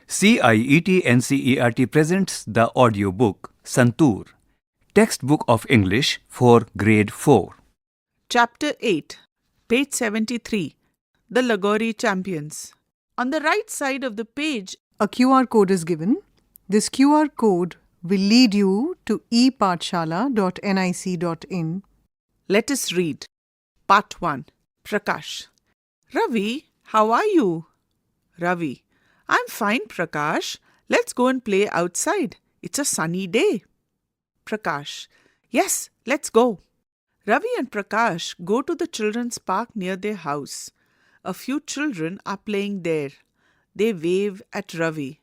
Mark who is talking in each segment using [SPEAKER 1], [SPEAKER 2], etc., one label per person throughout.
[SPEAKER 1] CIET NCERT presents the audiobook Santoor, Textbook of English for Grade 4.
[SPEAKER 2] Chapter 8, page 73, The Lagori Champions. On the right side of the page,
[SPEAKER 3] a QR code is given. This QR code will lead you to epathshala.nic.in.
[SPEAKER 2] let us read. Part 1. Prakash. Ravi, how are you? Ravi. I'm fine, Prakash. Let's go and play outside. It's a sunny day. Prakash. Yes, let's go. Ravi and Prakash go to the children's park near their house. A few children are playing there. They wave at Ravi.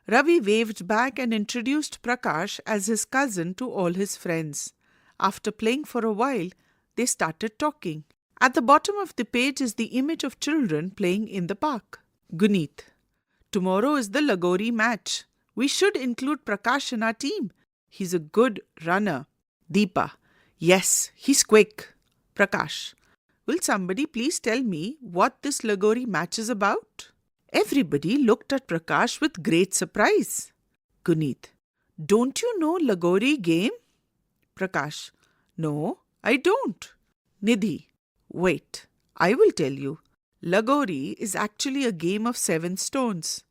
[SPEAKER 2] Ravi waved back and introduced Prakash as his cousin to all his friends. After playing for a while, they started talking. At the bottom of the page is the image of children playing in the park. Guneet. Tomorrow is the Lagori match. We should include Prakash in our team. He's a good runner. Deepa. Yes, he's quick. Prakash. Will somebody please tell me what this Lagori match is about? Everybody looked at Prakash with great surprise. Guneet. Don't you know Lagori game? Prakash. No, I don't. Nidhi. Wait, I will tell you. Lagori is actually a game of 7 stones.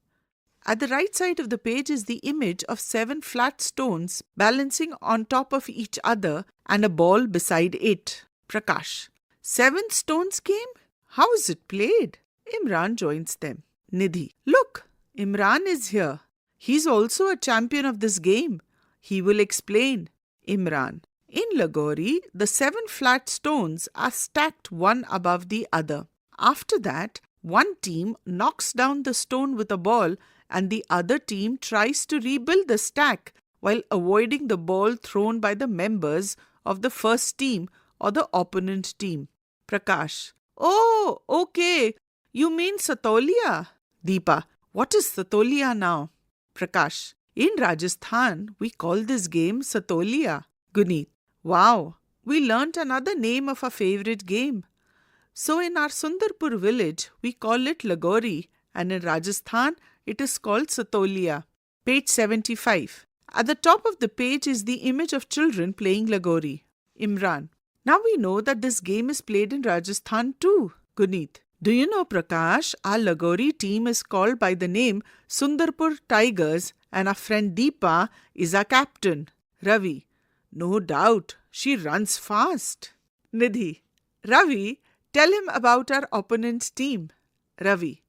[SPEAKER 2] At the right side of the page is the image of 7 flat stones balancing on top of each other and a ball beside it. Prakash. 7 stones game? How is it played? Imran joins them. Nidhi. Look, Imran is here. He's also a champion of this game. He will explain. Imran. In Lagori, the 7 flat stones are stacked one above the other. After that, one team knocks down the stone with a ball and the other team tries to rebuild the stack while avoiding the ball thrown by the members of the first team or the opponent team. Prakash. Oh, okay. You mean Satolia? Deepa. What is Satolia now? Prakash. In Rajasthan, we call this game Satolia. Guneet. Wow, we learnt another name of our favourite game. So in our Sundarpur village, we call it Lagori, and in Rajasthan, it is called Satolia. Page 75. At the top of the page is the image of children playing Lagori. Imran. Now we know that this game is played in Rajasthan too. Guneet. Do you know, Prakash, our Lagori team is called by the name Sundarpur Tigers and our friend Deepa is our captain. Ravi. No doubt, she runs fast. Nidhi. Ravi, tell him about our opponent's team. Ravi.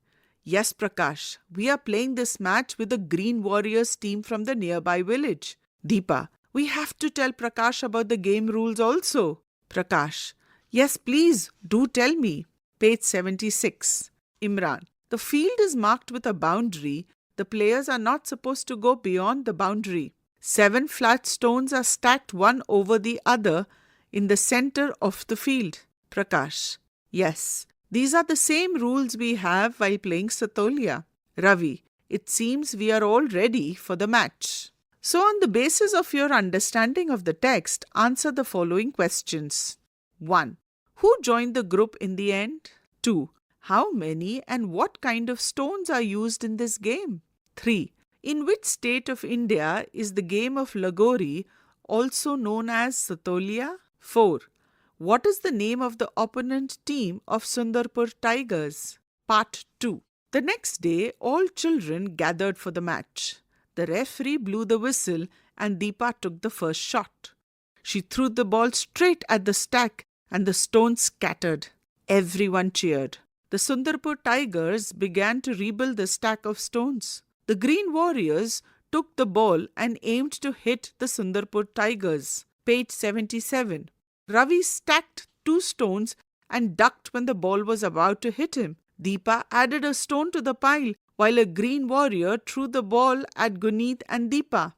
[SPEAKER 2] Yes, Prakash, we are playing this match with the Green Warriors team from the nearby village. Deepa. We have to tell Prakash about the game rules also. Prakash. Yes, please, do tell me. Page 76. Imran. The field is marked with a boundary. The players are not supposed to go beyond the boundary. 7 flat stones are stacked one over the other in the center of the field. Prakash. Yes, these are the same rules we have while playing Satolia. Ravi. It seems we are all ready for the match. So on the basis of your understanding of the text, answer the following questions. 1. Who joined the group in the end? 2. How many and what kind of stones are used in this game? 3. In which state of India is the game of Lagori also known as Satolia? 4. What is the name of the opponent team of Sundarpur Tigers? Part 2. The next day, all children gathered for the match. The referee blew the whistle and Deepa took the first shot. She threw the ball straight at the stack and the stones scattered. Everyone cheered. The Sundarpur Tigers began to rebuild the stack of stones. The Green Warriors took the ball and aimed to hit the Sundarpur Tigers. Page 77. Ravi stacked 2 stones and ducked when the ball was about to hit him. Deepa added a stone to the pile while a Green Warrior threw the ball at Guneet and Deepa.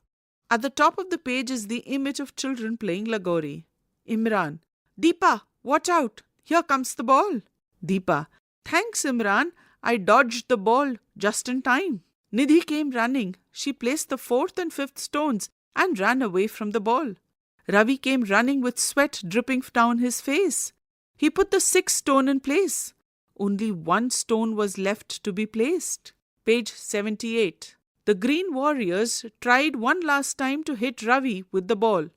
[SPEAKER 2] At the top of the page is the image of children playing Lagori. Imran. Deepa, watch out. Here comes the ball. Deepa. Thanks, Imran. I dodged the ball just in time. Nidhi came running. She placed the 4th and 5th stones and ran away from the ball. Ravi came running with sweat dripping down his face. He put the 6th stone in place. Only 1 stone was left to be placed. Page 78. The Green Warriors tried one last time to hit Ravi with the ball.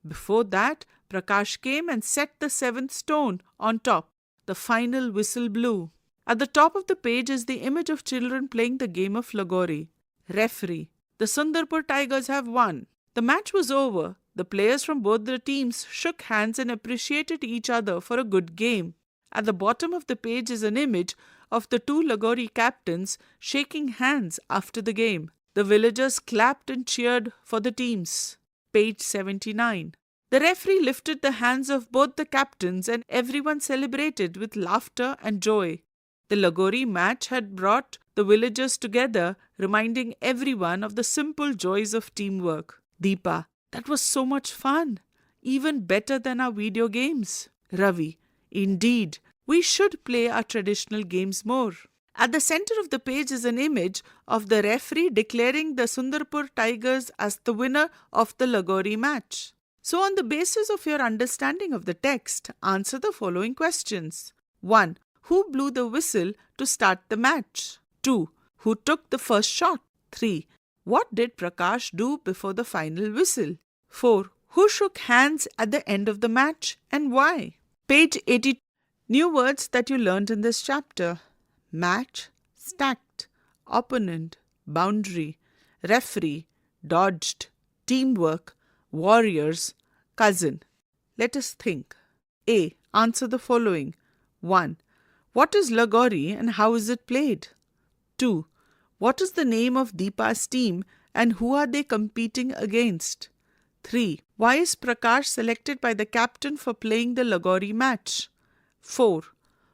[SPEAKER 2] Before that, Prakash came and set the seventh stone on top. The final whistle blew. At the top of the page is the image of children playing the game of Lagori. Referee: the Sundarpur Tigers have won. The match was over. The players from both the teams shook hands and appreciated each other for a good game. At the bottom of the page is an image of the two Lagori captains shaking hands after the game. The villagers clapped and cheered for the teams. Page 79. The referee lifted the hands of both the captains and everyone celebrated with laughter and joy. The Lagori match had brought the villagers together, reminding everyone of the simple joys of teamwork. Deepa: that was so much fun, even better than our video games. Ravi: indeed, we should play our traditional games more. At the center of the page is an image of the referee declaring the Sundarpur Tigers as the winner of the Lagori match. So on the basis of your understanding of the text, answer the following questions. 1. Who blew the whistle to start the match? 2. Who took the first shot? 3. What did Prakash do before the final whistle? 4. Who shook hands at the end of the match and why? Page 82. New words that you learned in this chapter: match, stacked, opponent, boundary, referee, dodged, teamwork, warriors, cousin. Let us think. A. Answer the following. 1. What is Lagori and how is it played? 2. What is the name of Deepa's team and who are they competing against? 3. Why is Prakash selected by the captain for playing the Lagori match? 4.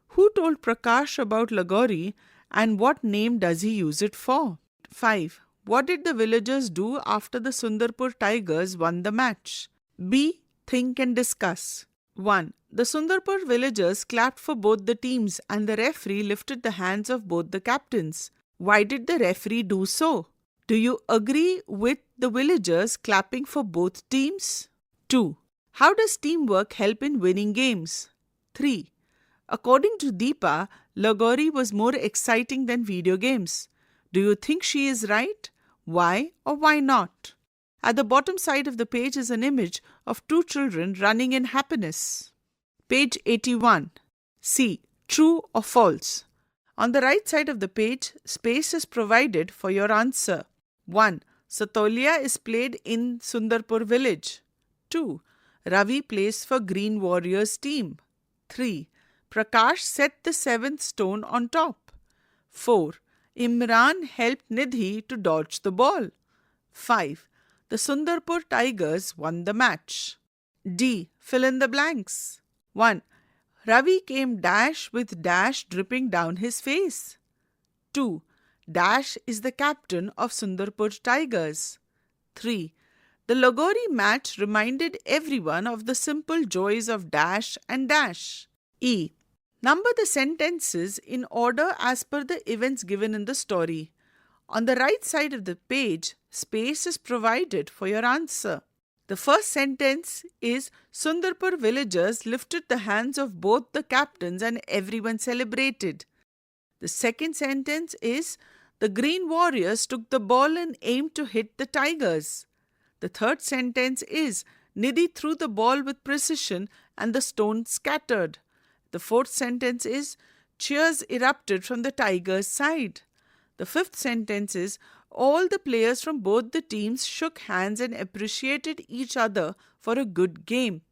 [SPEAKER 2] Who told Prakash about Lagori and what name does he use it for? 5. What did the villagers do after the Sundarpur Tigers won the match? B. Think and discuss. 1. The Sundarpur villagers clapped for both the teams and the referee lifted the hands of both the captains. Why did the referee do so? Do you agree with the villagers clapping for both teams? 2. How does teamwork help in winning games? 3. According to Deepa, Lagori was more exciting than video games. Do you think she is right? Why or why not? At the bottom side of the page is an image of two children running in happiness. Page 81. C. True or false? On the right side of the page, space is provided for your answer. 1. Satolia is played in Sundarpur village. 2. Ravi plays for Green Warriors team. 3. Prakash set the seventh stone on top. 4. Imran helped Nidhi to dodge the ball. 5. The Sundarpur Tigers won the match. D. Fill in the blanks. 1. Ravi came dash with dash dripping down his face. 2. Dash is the captain of Sundarpur Tigers. 3. The Lagori match reminded everyone of the simple joys of dash and dash. E. Number the sentences in order as per the events given in the story. On the right side of the page, space is provided for your answer. The first sentence is Sundarpur villagers lifted the hands of both the captains and everyone celebrated. The second sentence is the Green Warriors took the ball and aimed to hit the Tigers. The third sentence is Nidhi threw the ball with precision and the stone scattered. The fourth sentence is cheers erupted from the Tigers' side. The fifth sentence is all the players from both the teams shook hands and appreciated each other for a good game.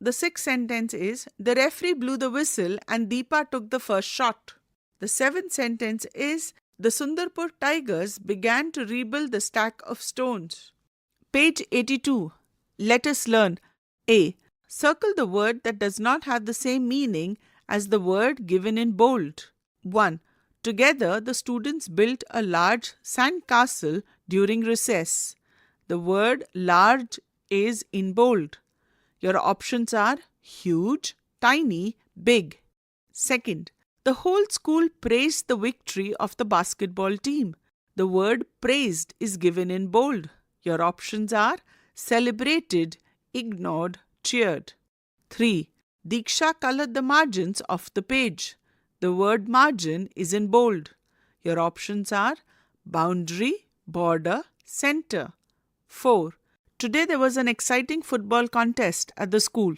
[SPEAKER 2] The sixth sentence is the referee blew the whistle and Deepa took the first shot. The seventh sentence is the Sundarpur Tigers began to rebuild the stack of stones. Page 82. Let us learn. A. Circle the word that does not have the same meaning as the word given in bold. 1. Together, the students built a large sand castle during recess. The word large is in bold. Your options are huge, tiny, big. 2. The whole school praised the victory of the basketball team. The word praised is given in bold. Your options are celebrated, ignored, cheered. 3. Diksha colored the margins of the page. The word margin is in bold. Your options are boundary, border, center. 4. Today there was an exciting football contest at the school.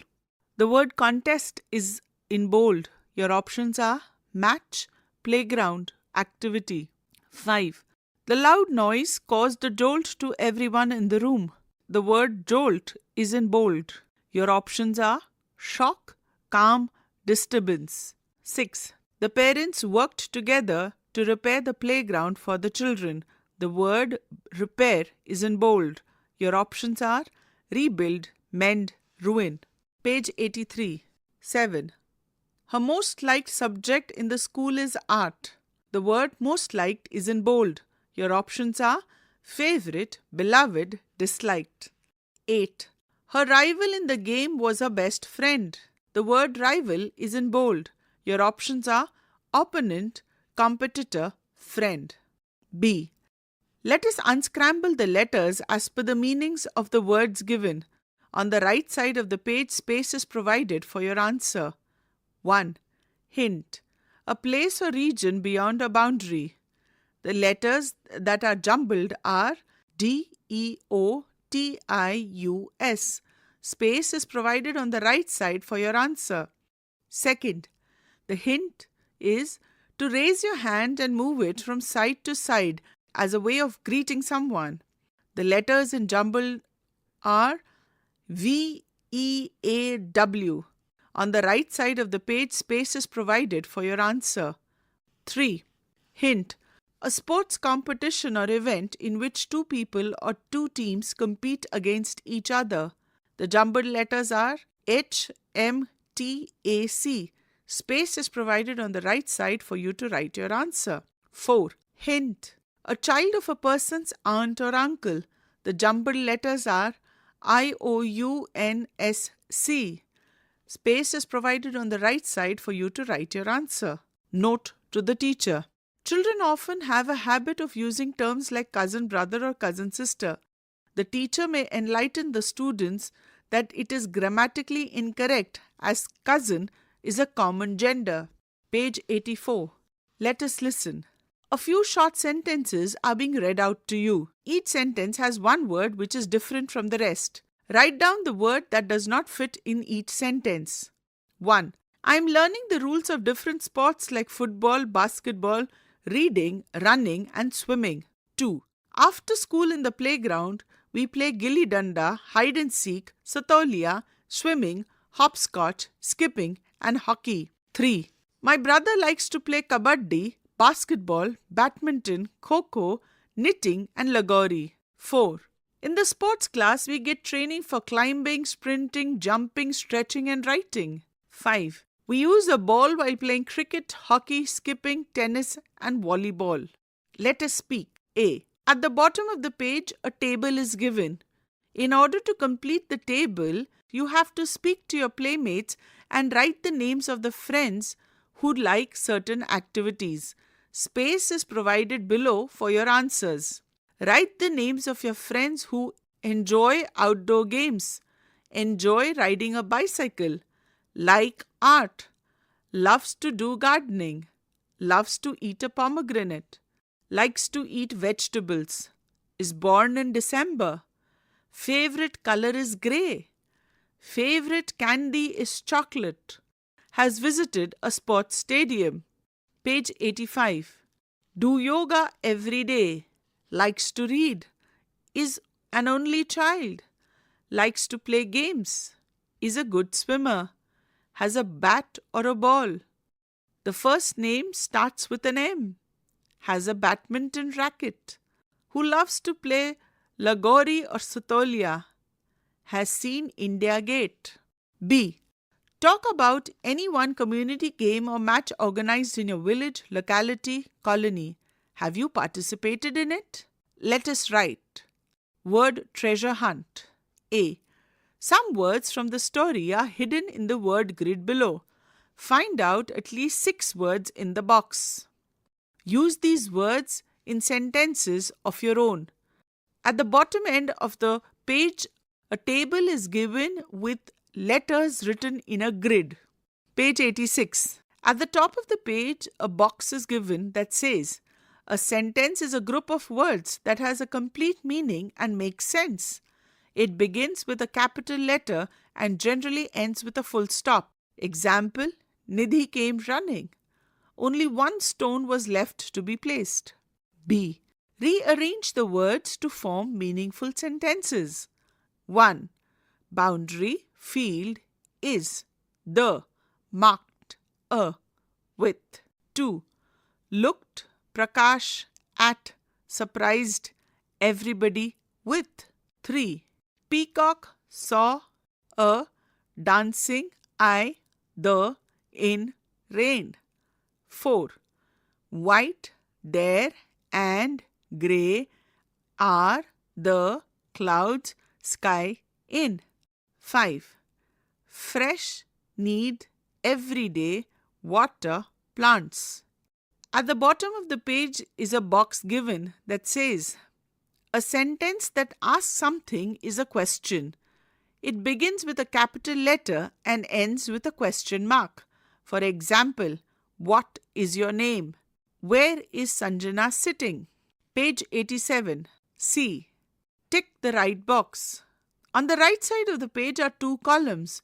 [SPEAKER 2] The word contest is in bold. Your options are match, playground, activity. 5. The loud noise caused a jolt to everyone in the room. The word jolt is in bold. Your options are shock, calm, disturbance. 6. The parents worked together to repair the playground for the children. The word repair is in bold. Your options are rebuild, mend, ruin. Page 83. 7. Her most liked subject in the school is art. The word most liked is in bold. Your options are favorite, beloved, disliked. 8. Her rival in the game was her best friend. The word rival is in bold. Your options are opponent, competitor, friend. B. Let us unscramble the letters as per the meanings of the words given. On the right side of the page, space is provided for your answer. 1. Hint. A place or region beyond a boundary. The letters that are jumbled are D, E, O, T, I, U, S. Space is provided on the right side for your answer. Second, the hint is to raise your hand and move it from side to side as a way of greeting someone. The letters in jumble are V, E, A, W. On the right side of the page, space is provided for your answer. 3. Hint. A sports competition or event in which two people or two teams compete against each other. The jumbled letters are H, M, T, A, C. Space is provided on the right side for you to write your answer. 4. Hint. A child of a person's aunt or uncle. The jumbled letters are I, O, U, N, S, C. Space is provided on the right side for you to write your answer. Note to the teacher. Children often have a habit of using terms like cousin brother or cousin sister. The teacher may enlighten the students that it is grammatically incorrect as cousin is a common gender. Page 84. Let us listen. A few short sentences are being read out to you. Each sentence has one word which is different from the rest. Write down the word that does not fit in each sentence. 1. I am learning the rules of different sports like football, basketball, reading, running and swimming. 2. After school in the playground, we play gilli danda, hide and seek, satolia, swimming, hopscotch, skipping and hockey. 3. My brother likes to play kabaddi, basketball, badminton, kho-kho, knitting and lagori. 4. In the sports class, we get training for climbing, sprinting, jumping, stretching and writing. 5. We use a ball while playing cricket, hockey, skipping, tennis and volleyball. Let us speak. A. At the bottom of the page, a table is given. In order to complete the table, you have to speak to your playmates and write the names of the friends who like certain activities. Space is provided below for your answers. Write the names of your friends who enjoy outdoor games, enjoy riding a bicycle, like art, loves to do gardening, loves to eat a pomegranate, likes to eat vegetables, is born in December, favorite color is grey, favorite candy is chocolate, has visited a sports stadium. Page 85. Do yoga every day, likes to read, is an only child, likes to play games, is a good swimmer, has a bat or a ball. The first name starts with an M, has a badminton racket, who loves to play Lagori or Satolia, has seen India Gate. B. Talk about any one community game or match organized in your village, locality, colony. Have you participated in it? Let us write. Word treasure hunt. A. Some words from the story are hidden in the word grid below. Find out at least 6 words in the box. Use these words in sentences of your own. At the bottom end of the page, a table is given with letters written in a grid. Page 86. At the top of the page, a box is given that says, A sentence is a group of words that has a complete meaning and makes sense. It begins with a capital letter and generally ends with a full stop. Example, Nidhi came running. Only one stone was left to be placed. B. Rearrange the words to form meaningful sentences. 1. Boundary, field, is, the, marked, a, with. 2. Looked, Prakash, at, surprised, everybody, with. 3. Peacock, saw, a, dancing, I, the, in, rain. 4. White, there, and grey are the clouds, sky, in. 5. Fresh, need, everyday, water, plants. At the bottom of the page is a box given that says, a sentence that asks something is a question. It begins with a capital letter and ends with a question mark. For example, what is your name? Where is Sanjana sitting? Page 87. C. Tick the right box. On the right side of the page are two columns,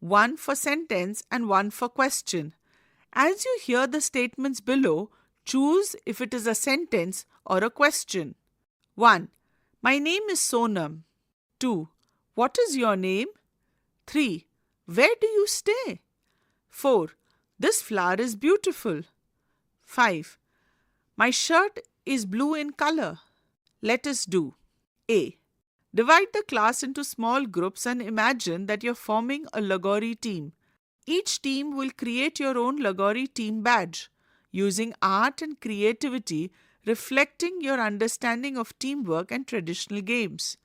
[SPEAKER 2] one for sentence and one for question. As you hear the statements below, choose if it is a sentence or a question. 1. My name is Sonam. 2. What is your name? 3. Where do you stay? 4. This flower is beautiful. 5. My shirt is blue in color. Let us do. A. Divide the class into small groups and imagine that you're forming a Lagori team. Each team will create your own Lagori team badge, using art and creativity reflecting your understanding of teamwork and traditional games.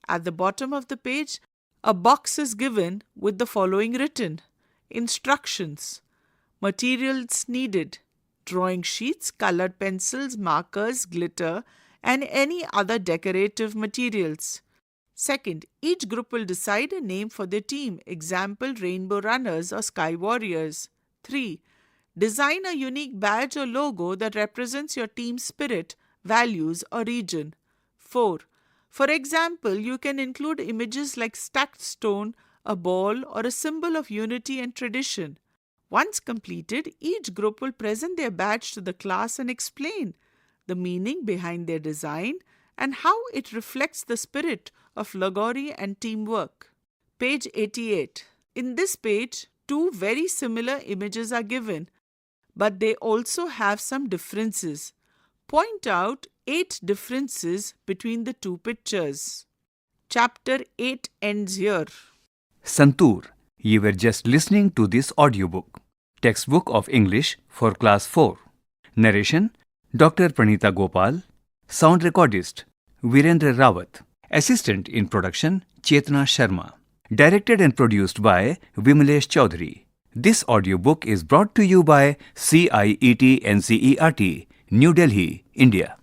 [SPEAKER 2] At the bottom of the page, a box is given with the following written. Instructions. Materials needed. Drawing sheets, colored pencils, markers, glitter, and any other decorative materials. Second, each group will decide a name for their team, example Rainbow Runners or Sky Warriors. 3. Design a unique badge or logo that represents your team's spirit, values, or region. 4. For example, you can include images like stacked stone, a ball, or a symbol of unity and tradition. Once completed, each group will present their badge to the class and explain the meaning behind their design and how it reflects the spirit of Lagori and teamwork. Page 88. In this page, two very similar images are given, but they also have some differences. Point out 8 differences between the two pictures. Chapter 8 ends here.
[SPEAKER 1] Santoor, you were just listening to this audiobook, Textbook of English for Class 4. Narration, Dr. Pranita Gopal. Sound recordist, Virendra Rawat. Assistant in production, Chetna Sharma. Directed and produced by Vimalesh Chaudhary. This audiobook is brought to you by CIET NCERT, New Delhi, India.